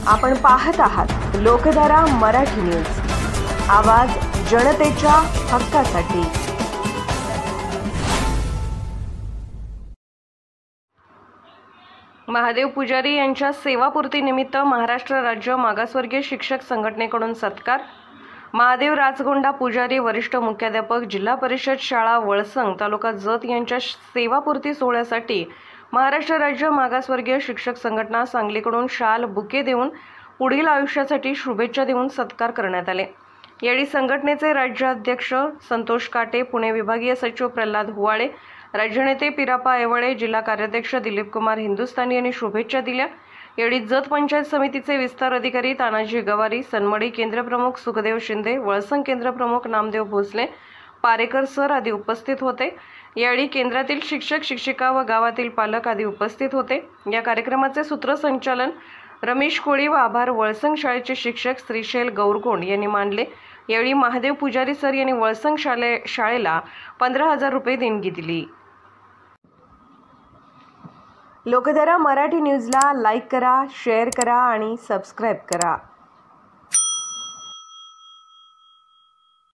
आपण पाहत आहात लोकधारा मराठी न्यूज, आवाज जनतेच्या हक्कासाठी। महादेव पुजारी यांच्या सेवापूर्तीनिमित्त महाराष्ट्र राज्य मागासवर्गीय शिक्षक संघटनेकडून सत्कार। महादेव राजगोंडा पुजारी वरिष्ठ मुख्याध्यापक जिल्हा परिषद शाळा वळसंग तालुका जत यांच्या सेवापूर्ती सोहळ्यासाठी महाराष्ट्र राज्य मागासवर्गीय शिक्षक संघटना सांगलीकडून शाल बुके देऊन पुढील आयुष्यासाठी शुभेच्छा देऊन सत्कार करण्यात आले। यावेळी संघटनेचे राज्याध्यक्ष संतोष काटे, पुणे विभागीय सचिव प्रल्हाद हुवाळे, राज्यनेते पिरापा येवळे, जिल्हा कार्याध्यक्ष दिलीप कुमार हिंदुस्थानी यांनी शुभेच्छा दिल्या। यावेळी जत पंचायत समितीचे विस्तार अधिकारी तानाजी गवारी, सनमडी केंद्रप्रमुख सुखदेव शिंदे, वळसंग केंद्रप्रमुख नामदेव भोसले, पारेकर सर आदी उपस्थित होते। यावेळी केंद्रातील शिक्षक शिक्षिका व गावातील पालक आदी उपस्थित होते। या कार्यक्रमाचे सूत्रसंचालन रमेश कोळी व आभार वळसंग शाळेचे शिक्षक श्रीशैल गौरकोंड यांनी मानले। यावेळी महादेव पुजारी सर यांनी वळसंग शाळेला 15,000 रुपये देणगी दिली। लोकधारा मराठी न्यूजला लाईक करा, शेअर करा आणि सबस्क्राईब करा।